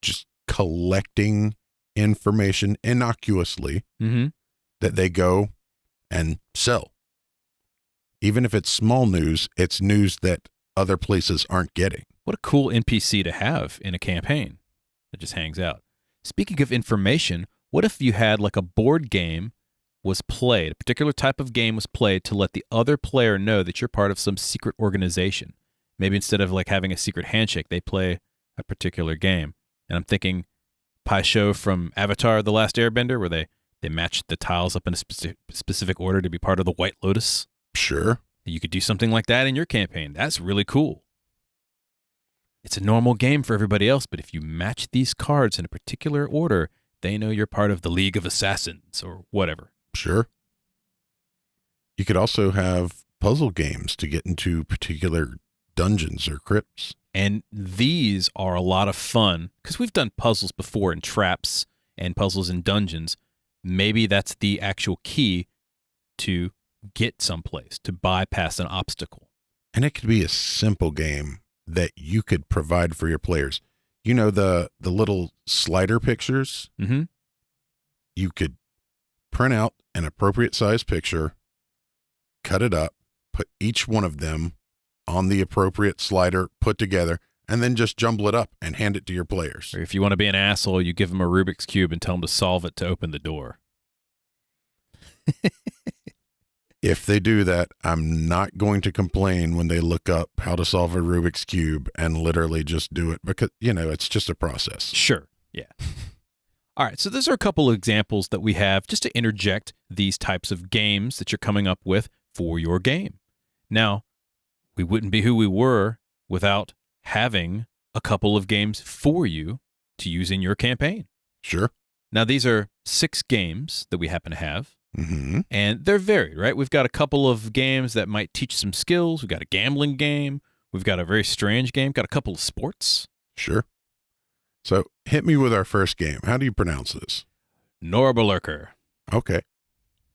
[SPEAKER 2] just collecting information innocuously
[SPEAKER 1] Mm-hmm.
[SPEAKER 2] that they go and sell. Even if it's small news, it's news that other places aren't getting.
[SPEAKER 1] What a cool NPC to have in a campaign that just hangs out. Speaking of information, what if you had like a board game was played, a particular type of game was played to let the other player know that you're part of some secret organization? Maybe instead of like having a secret handshake, they play a particular game. And I'm thinking Pai Sho from Avatar: The Last Airbender, where they match the tiles up in a specific order to be part of the White Lotus.
[SPEAKER 2] Sure.
[SPEAKER 1] You could do something like that in your campaign. That's really cool. It's a normal game for everybody else, but if you match these cards in a particular order, they know you're part of the League of Assassins or whatever.
[SPEAKER 2] Sure. You could also have puzzle games to get into particular dungeons or crypts.
[SPEAKER 1] And these are a lot of fun because we've done puzzles before in traps and puzzles in dungeons. Maybe that's the actual key to get someplace, to bypass an obstacle.
[SPEAKER 2] And it could be a simple game that you could provide for your players. You know, the little slider pictures?
[SPEAKER 1] Mm-hmm.
[SPEAKER 2] You could print out an appropriate size picture, cut it up, put each one of them on the appropriate slider put together, and then just jumble it up and hand it to your players.
[SPEAKER 1] Or if you want to be an asshole, you give them a Rubik's Cube and tell them to solve it to open the door.
[SPEAKER 2] If they do that, I'm not going to complain when they look up how to solve a Rubik's Cube and literally just do it because, it's just a process.
[SPEAKER 1] Sure. Yeah. All right. So those are a couple of examples that we have just to interject these types of games that you're coming up with for your game. Now, we wouldn't be who we were without having a couple of games for you to use in your campaign.
[SPEAKER 2] Sure.
[SPEAKER 1] Now, these are 6 games that we happen to have,
[SPEAKER 2] Mm-hmm.
[SPEAKER 1] and they're varied, right? We've got a couple of games that might teach some skills. We've got a gambling game. We've got a very strange game. Got a couple of sports.
[SPEAKER 2] Sure. So hit me with our first game. How do you pronounce this?
[SPEAKER 1] Noerblurker.
[SPEAKER 2] Okay.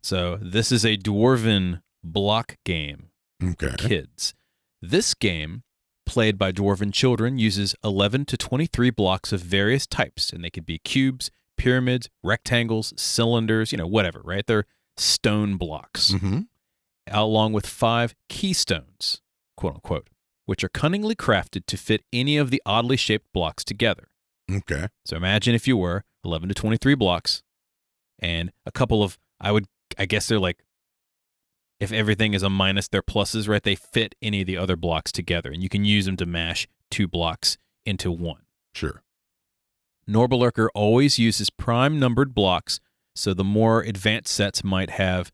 [SPEAKER 1] So this is a dwarven block game
[SPEAKER 2] Okay.
[SPEAKER 1] for kids. This game, played by dwarven children, uses 11 to 23 blocks of various types, and they could be cubes, pyramids, rectangles, cylinders, whatever, right? They're stone blocks,
[SPEAKER 2] Mm-hmm.
[SPEAKER 1] along with 5 keystones, quote unquote, which are cunningly crafted to fit any of the oddly shaped blocks together.
[SPEAKER 2] Okay.
[SPEAKER 1] So imagine if you were 11 to 23 blocks and a couple of, I guess they're like, if everything is a minus, they're pluses, right? They fit any of the other blocks together, and you can use them to mash 2 blocks into one.
[SPEAKER 2] Sure.
[SPEAKER 1] Noerblurker always uses prime numbered blocks, so the more advanced sets might have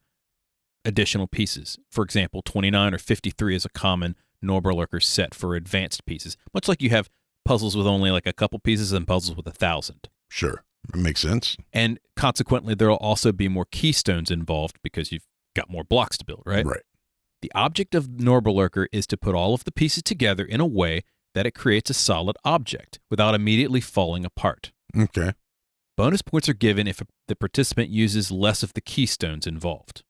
[SPEAKER 1] additional pieces. For example, 29 or 53 is a common Noerblurker set for advanced pieces, much like you have puzzles with only like a couple pieces and puzzles with 1,000.
[SPEAKER 2] Sure. That makes sense.
[SPEAKER 1] And consequently, there will also be more keystones involved because you've got more blocks to build, right?
[SPEAKER 2] Right.
[SPEAKER 1] The object of Noerblurker is to put all of the pieces together in a way that it creates a solid object without immediately falling apart.
[SPEAKER 2] Okay.
[SPEAKER 1] Bonus points are given if the participant uses less of the keystones involved.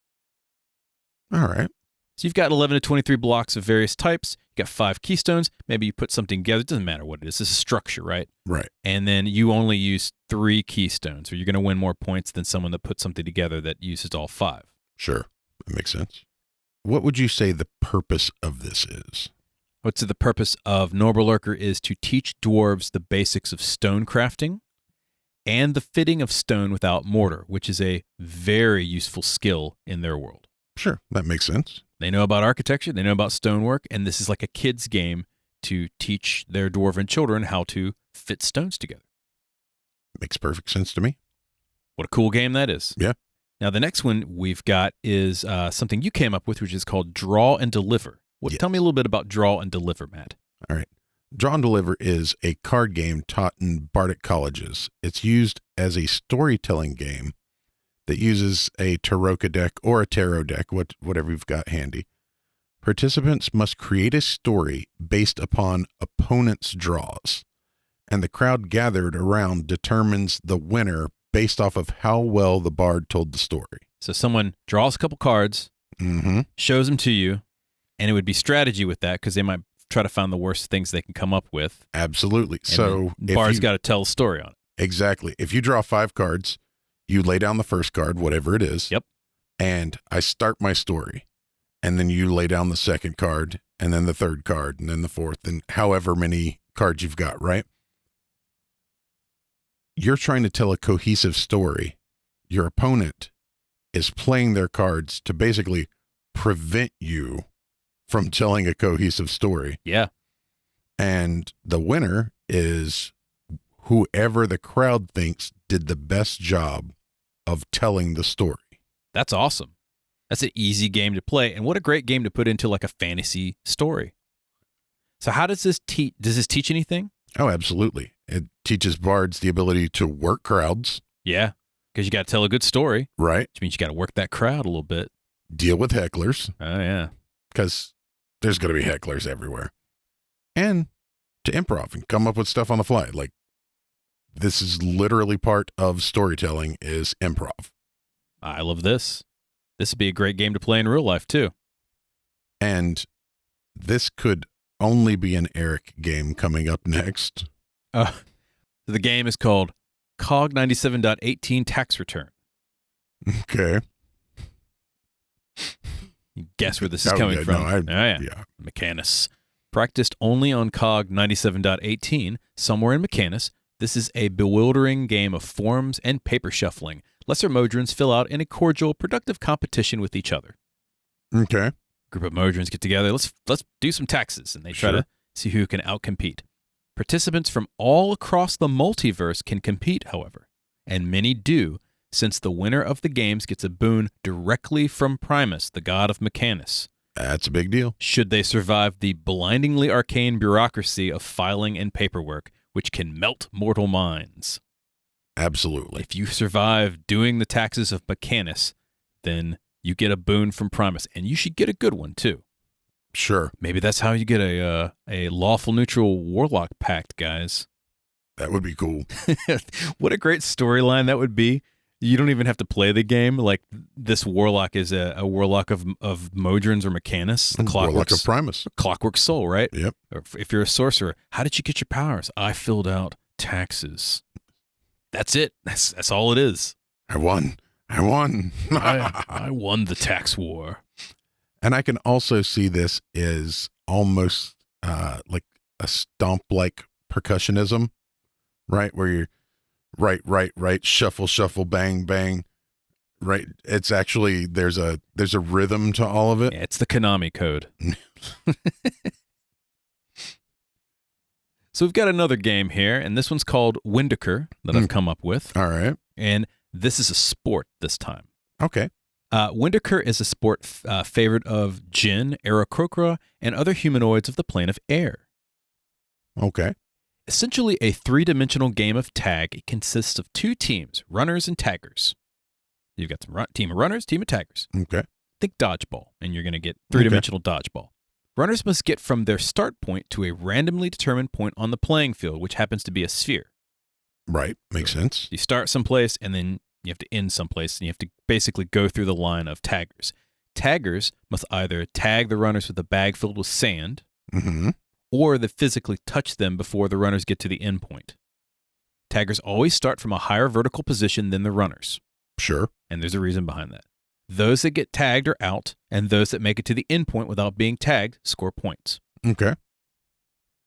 [SPEAKER 2] All right.
[SPEAKER 1] So you've got 11 to 23 blocks of various types. You've got 5 keystones. Maybe you put something together. It doesn't matter what it is. It's a structure, right?
[SPEAKER 2] Right.
[SPEAKER 1] And then you only use 3 keystones, or you're going to win more points than someone that puts something together that uses all 5.
[SPEAKER 2] Sure. That makes sense. What would you say the purpose of this is?
[SPEAKER 1] What's the purpose of Noerblurker is to teach dwarves the basics of stone crafting and the fitting of stone without mortar, which is a very useful skill in their world.
[SPEAKER 2] Sure. That makes sense.
[SPEAKER 1] They know about architecture, they know about stonework, and this is like a kid's game to teach their dwarven children how to fit stones together.
[SPEAKER 2] Makes perfect sense to me.
[SPEAKER 1] What a cool game that is.
[SPEAKER 2] Yeah.
[SPEAKER 1] Now, the next one we've got is something you came up with, which is called Draw and Deliver.
[SPEAKER 2] Yes.
[SPEAKER 1] Tell me a little bit about Draw and Deliver, Matt.
[SPEAKER 2] All right. Draw and Deliver is a card game taught in Bardic colleges. It's used as a storytelling game that uses a Taroka deck or a tarot deck, whatever you've got handy. Participants must create a story based upon opponents' draws, and the crowd gathered around determines the winner based off of how well the bard told the story.
[SPEAKER 1] So someone draws a couple cards,
[SPEAKER 2] Mm-hmm.
[SPEAKER 1] shows them to you, and it would be strategy with that because they might try to find the worst things they can come up with.
[SPEAKER 2] Absolutely.
[SPEAKER 1] And
[SPEAKER 2] So
[SPEAKER 1] the bard's got to tell a story on it.
[SPEAKER 2] Exactly. If you draw 5 cards, you lay down the first card, whatever it is.
[SPEAKER 1] Yep.
[SPEAKER 2] And I start my story. And then you lay down the second card, and then the third card, and then the fourth, and however many cards you've got, right? You're trying to tell a cohesive story. Your opponent is playing their cards to basically prevent you from telling a cohesive story.
[SPEAKER 1] Yeah.
[SPEAKER 2] And the winner is whoever the crowd thinks did the best job of telling the story.
[SPEAKER 1] That's awesome. That's an easy game to play. And what a great game to put into like a fantasy story. So how does this teach? Does this teach anything?
[SPEAKER 2] Oh, absolutely. It teaches bards the ability to work crowds,
[SPEAKER 1] Yeah. Because you got to tell a good story,
[SPEAKER 2] right?
[SPEAKER 1] which means you got to work that crowd a little bit.
[SPEAKER 2] Deal with hecklers,
[SPEAKER 1] Oh, yeah.
[SPEAKER 2] because there's going to be hecklers everywhere. And to improv and come up with stuff on the fly. Like, this is literally part of storytelling is improv.
[SPEAKER 1] I love this. This would be a great game to play in real life, too.
[SPEAKER 2] And this could only be an Eric game coming up next.
[SPEAKER 1] The game is called COG 97.18 Tax Return.
[SPEAKER 2] Okay.
[SPEAKER 1] You guess where this is
[SPEAKER 2] Oh,
[SPEAKER 1] coming
[SPEAKER 2] yeah,
[SPEAKER 1] from.
[SPEAKER 2] no,
[SPEAKER 1] Yeah. Mechanus. Practiced only on COG 97.18, somewhere in Mechanus, this is a bewildering game of forms and paper shuffling. Lesser Modrons fill out in a cordial, productive competition with each other.
[SPEAKER 2] Okay.
[SPEAKER 1] Group of Modrons get together. Let's do some taxes, and they try
[SPEAKER 2] Sure.
[SPEAKER 1] to see who can outcompete. Participants from all across the multiverse can compete, however, and many do, since the winner of the games gets a boon directly from Primus, the god of Mechanus.
[SPEAKER 2] That's a big deal.
[SPEAKER 1] Should they survive the blindingly arcane bureaucracy of filing and paperwork, which can melt mortal minds?
[SPEAKER 2] Absolutely.
[SPEAKER 1] If you survive doing the taxes of Mechanus, then you get a boon from Primus, and you should get a good one, too.
[SPEAKER 2] Sure.
[SPEAKER 1] Maybe that's how you get a lawful neutral warlock pact, guys.
[SPEAKER 2] That would be cool.
[SPEAKER 1] What a great storyline that would be. You don't even have to play the game. Like, this warlock is a warlock of Modrons or Mechanus. The
[SPEAKER 2] Warlock of Primus.
[SPEAKER 1] Clockwork Soul, right?
[SPEAKER 2] Yep.
[SPEAKER 1] Or if you're a sorcerer, how did you get your powers? I filled out taxes. That's it. That's all it is.
[SPEAKER 2] I won.
[SPEAKER 1] I won the tax war.
[SPEAKER 2] And I can also see this as almost like a stomp-like percussionism, right? Where you're right, shuffle, shuffle, bang, bang, right? It's actually, there's a rhythm to all of it.
[SPEAKER 1] Yeah, it's the Konami code. So we've got another game here, and this one's called Windaker that I've come up with.
[SPEAKER 2] All right.
[SPEAKER 1] And this is a sport this time.
[SPEAKER 2] Okay.
[SPEAKER 1] Windaker is a sport favored of Jinn, Aarakocra, and other humanoids of the plane of air.
[SPEAKER 2] Okay.
[SPEAKER 1] Essentially a three-dimensional game of tag. It consists of two teams, runners and taggers. You've got some team of runners, team of taggers.
[SPEAKER 2] Okay.
[SPEAKER 1] Think dodgeball, and you're going to get three-dimensional dodgeball. Runners must get from their start point to a randomly determined point on the playing field, which happens to be a sphere.
[SPEAKER 2] Right. Makes sense.
[SPEAKER 1] You start someplace, and then you have to end someplace, and you have to basically go through the line of taggers. Taggers must either tag the runners with a bag filled with sand, or they physically touch them before the runners get to the end point. Taggers always start from a higher vertical position than the runners.
[SPEAKER 2] Sure.
[SPEAKER 1] And there's a reason behind that. Those that get tagged are out, and those that make it to the end point without being tagged score points.
[SPEAKER 2] Okay.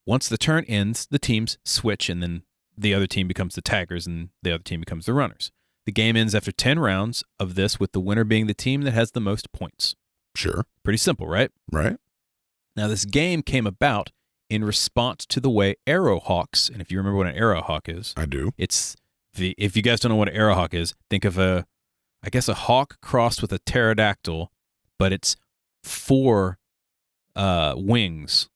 [SPEAKER 1] Once the turn ends, the teams switch, and then the other team becomes the taggers, and the other team becomes the runners. The game ends after 10 rounds of this, with the winner being the team that has the most points.
[SPEAKER 2] Sure.
[SPEAKER 1] Pretty simple, right?
[SPEAKER 2] Right.
[SPEAKER 1] Now, this game came about in response to the way arrowhawks, and if you remember what an arrowhawk is,
[SPEAKER 2] I do.
[SPEAKER 1] it's if you guys don't know what an arrowhawk is, think of a hawk crossed with a pterodactyl, but it's 4 wings.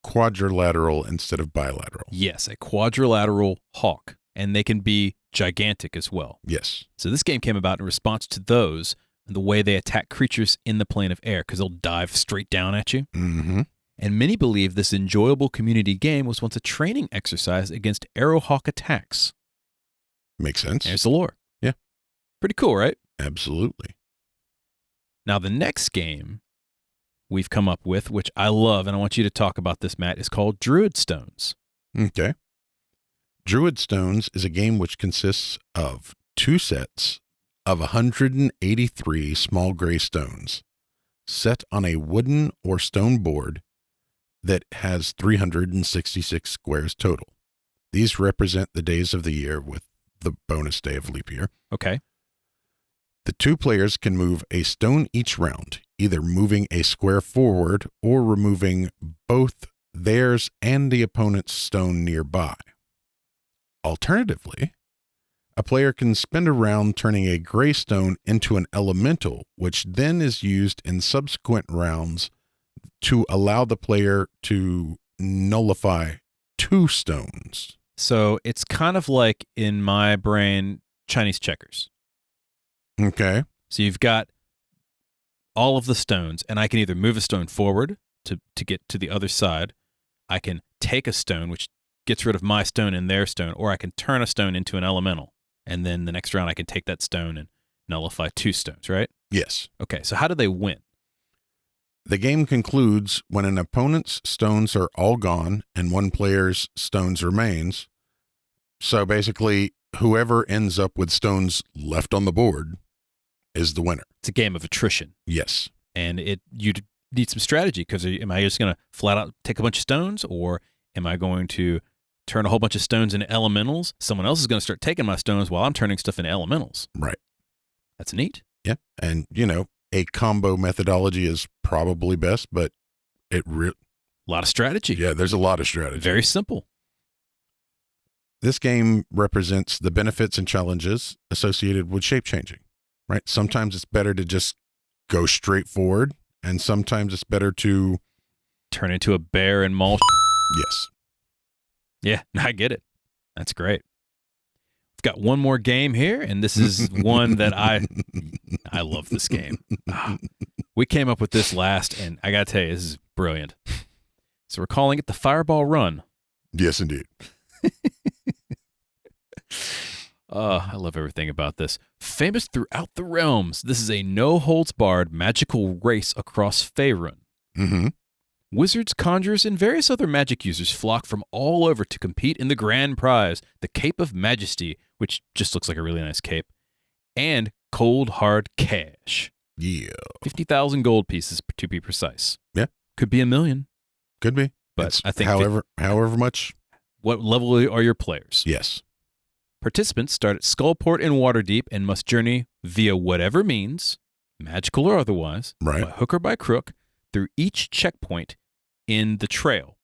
[SPEAKER 2] Quadrilateral instead of bilateral.
[SPEAKER 1] Yes, a quadrilateral hawk, and they can be gigantic as well.
[SPEAKER 2] Yes.
[SPEAKER 1] So this game came about in response to those and the way they attack creatures in the plane of air, because they'll dive straight down at you.
[SPEAKER 2] Mm-hmm.
[SPEAKER 1] And many believe this enjoyable community game was once a training exercise against arrowhawk attacks.
[SPEAKER 2] Makes sense.
[SPEAKER 1] There's the lore.
[SPEAKER 2] Yeah.
[SPEAKER 1] Pretty cool, right?
[SPEAKER 2] Absolutely.
[SPEAKER 1] Now, the next game we've come up with, which I love, and I want you to talk about this, Matt, is called Druid Stones.
[SPEAKER 2] Okay. Druid Stones is a game which consists of 2 sets of 183 small gray stones set on a wooden or stone board that has 366 squares total. These represent the days of the year with the bonus day of leap year.
[SPEAKER 1] Okay.
[SPEAKER 2] The 2 players can move a stone each round, either moving a square forward or removing both theirs and the opponent's stone nearby. Alternatively, a player can spend a round turning a gray stone into an elemental, which then is used in subsequent rounds to allow the player to nullify 2 stones.
[SPEAKER 1] So it's kind of like, in my brain, Chinese checkers.
[SPEAKER 2] Okay.
[SPEAKER 1] So you've got all of the stones, and I can either move a stone forward to get to the other side. I can take a stone, which gets rid of my stone and their stone, or I can turn a stone into an elemental. And then the next round I can take that stone and nullify 2 stones, right?
[SPEAKER 2] Yes.
[SPEAKER 1] Okay, so how do they win?
[SPEAKER 2] The game concludes when an opponent's stones are all gone and one player's stones remains. So basically, whoever ends up with stones left on the board is the winner.
[SPEAKER 1] It's a game of attrition.
[SPEAKER 2] Yes.
[SPEAKER 1] And you need some strategy, because am I just going to flat out take a bunch of stones, or am I going to turn a whole bunch of stones into elementals? Someone else is going to start taking my stones while I'm turning stuff into elementals.
[SPEAKER 2] Right.
[SPEAKER 1] That's neat.
[SPEAKER 2] Yeah. And, a combo methodology is probably best, but a
[SPEAKER 1] lot of strategy.
[SPEAKER 2] Yeah, there's a lot of strategy.
[SPEAKER 1] Very simple.
[SPEAKER 2] This game represents the benefits and challenges associated with shape changing, right? Sometimes it's better to just go straight forward And sometimes it's better to...
[SPEAKER 1] Turn into a bear and maul.
[SPEAKER 2] Yes.
[SPEAKER 1] Yeah, I get it. That's great. We've got one more game here, and this is one that I love this game. We came up with this last, and I got to tell you, this is brilliant. So we're calling it the Fireball Run.
[SPEAKER 2] Yes, indeed.
[SPEAKER 1] I love everything about this. Famous throughout the realms, this is a no-holds-barred magical race across Faerun.
[SPEAKER 2] Mm-hmm.
[SPEAKER 1] Wizards, conjurers, and various other magic users flock from all over to compete in the grand prize, the Cape of Majesty, which just looks like a really nice cape, and cold, hard cash.
[SPEAKER 2] Yeah.
[SPEAKER 1] 50,000 gold pieces, to be precise.
[SPEAKER 2] Yeah.
[SPEAKER 1] Could be 1 million.
[SPEAKER 2] Could be.
[SPEAKER 1] But I think...
[SPEAKER 2] However much.
[SPEAKER 1] What level are your players?
[SPEAKER 2] Yes.
[SPEAKER 1] Participants start at Skullport in Waterdeep and must journey via whatever means, magical or otherwise,
[SPEAKER 2] Right.
[SPEAKER 1] by hook or by crook, through each checkpoint in the trail.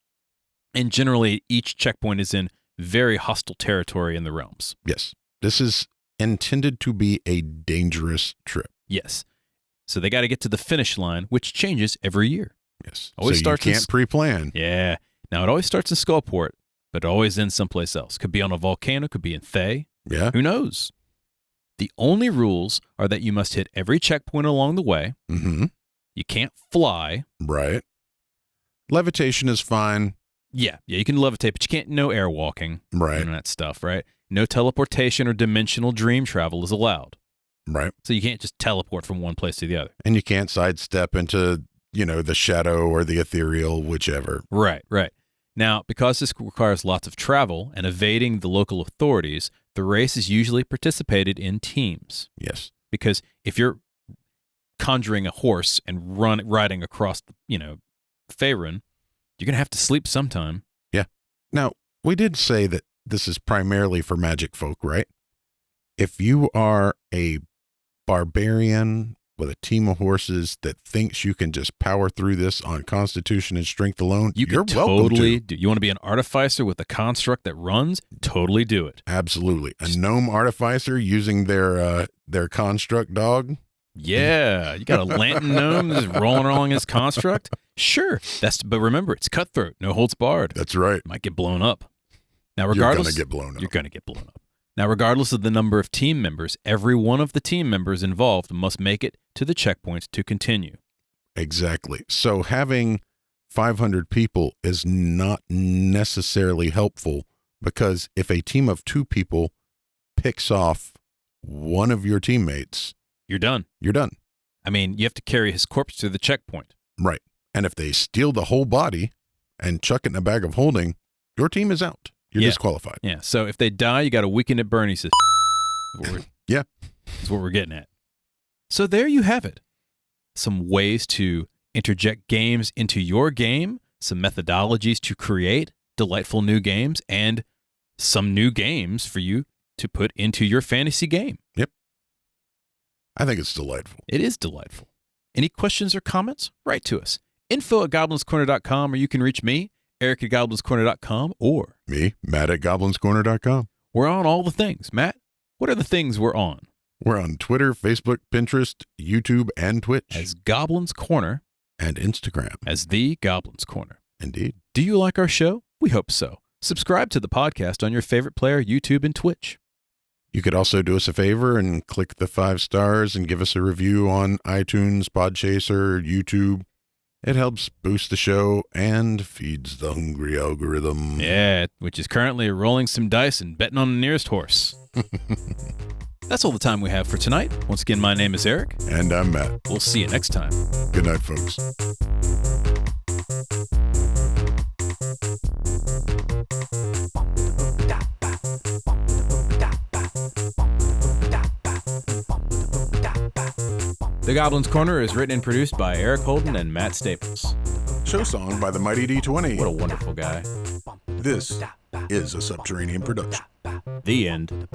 [SPEAKER 1] And generally, each checkpoint is in very hostile territory in the realms.
[SPEAKER 2] Yes. This is intended to be a dangerous trip.
[SPEAKER 1] Yes. So they got to get to the finish line, which changes every year.
[SPEAKER 2] Yes.
[SPEAKER 1] Always
[SPEAKER 2] so
[SPEAKER 1] starts
[SPEAKER 2] you can't pre-plan.
[SPEAKER 1] Yeah. Now, it always starts in Skullport, but it always ends someplace else. Could be on a volcano, could be in Thay.
[SPEAKER 2] Yeah.
[SPEAKER 1] Who knows? The only rules are that you must hit every checkpoint along the way.
[SPEAKER 2] Mm-hmm.
[SPEAKER 1] You can't fly.
[SPEAKER 2] Right. Levitation is fine.
[SPEAKER 1] Yeah, you can levitate, but you can't, no air walking.
[SPEAKER 2] Right.
[SPEAKER 1] And that stuff, right? No teleportation or dimensional dream travel is allowed.
[SPEAKER 2] Right.
[SPEAKER 1] So you can't just teleport from one place to the other.
[SPEAKER 2] And you can't sidestep into, the shadow or the ethereal, whichever.
[SPEAKER 1] Right. Now, because this requires lots of travel and evading the local authorities, the race is usually participated in teams.
[SPEAKER 2] Yes.
[SPEAKER 1] Because if you're conjuring a horse and riding across, Faerun, you're going to have to sleep sometime.
[SPEAKER 2] Yeah. Now, we did say that this is primarily for magic folk, right? If you are a barbarian with a team of horses that thinks you can just power through this on constitution and strength alone, you're
[SPEAKER 1] totally
[SPEAKER 2] welcome to.
[SPEAKER 1] You want to be an artificer with a construct that runs? Totally do it.
[SPEAKER 2] Absolutely. A gnome artificer using their construct dog?
[SPEAKER 1] Yeah, you got a lantern gnome just rolling along his construct? Sure. But remember, it's cutthroat, no holds barred.
[SPEAKER 2] That's right.
[SPEAKER 1] Might get blown up. Now, regardless,
[SPEAKER 2] You're going to get blown up.
[SPEAKER 1] Now, regardless of the number of team members, every one of the team members involved must make it to the checkpoint to continue.
[SPEAKER 2] Exactly. So having 500 people is not necessarily helpful, because if a team of 2 people picks off one of your teammates,
[SPEAKER 1] you're done.
[SPEAKER 2] You're done.
[SPEAKER 1] I mean, you have to carry his corpse to the checkpoint.
[SPEAKER 2] Right. And if they steal the whole body and chuck it in a bag of holding, your team is out. You're disqualified.
[SPEAKER 1] Yeah. So if they die, you got a weekend at Bernie's.
[SPEAKER 2] Yeah.
[SPEAKER 1] Is what we're getting at. So there you have it. Some ways to interject games into your game, some methodologies to create delightful new games, and some new games for you to put into your fantasy game.
[SPEAKER 2] Yep. I think it's delightful.
[SPEAKER 1] It is delightful. Any questions or comments? Write to us. info@goblinscorner.com, or you can reach me, Eric@goblinscorner.com, or
[SPEAKER 2] me, Matt@goblinscorner.com.
[SPEAKER 1] We're on all the things. Matt, what are the things we're on?
[SPEAKER 2] We're on Twitter, Facebook, Pinterest, YouTube, and Twitch.
[SPEAKER 1] As Goblins Corner.
[SPEAKER 2] And Instagram.
[SPEAKER 1] As The Goblins Corner.
[SPEAKER 2] Indeed.
[SPEAKER 1] Do you like our show? We hope so. Subscribe to the podcast on your favorite player, YouTube, and Twitch.
[SPEAKER 2] You could also do us a favor and click the 5 stars and give us a review on iTunes, Podchaser, YouTube. It helps boost the show and feeds the hungry algorithm.
[SPEAKER 1] Yeah, which is currently rolling some dice and betting on the nearest horse. That's all the time we have for tonight. Once again, my name is Eric.
[SPEAKER 2] And I'm Matt.
[SPEAKER 1] We'll see you next time.
[SPEAKER 2] Good night, folks.
[SPEAKER 1] The Goblins Corner is written and produced by Eric Holden and Matt Staples.
[SPEAKER 2] Show song by the Mighty D20.
[SPEAKER 1] What a wonderful guy.
[SPEAKER 2] This is a Subterranean production.
[SPEAKER 1] The end.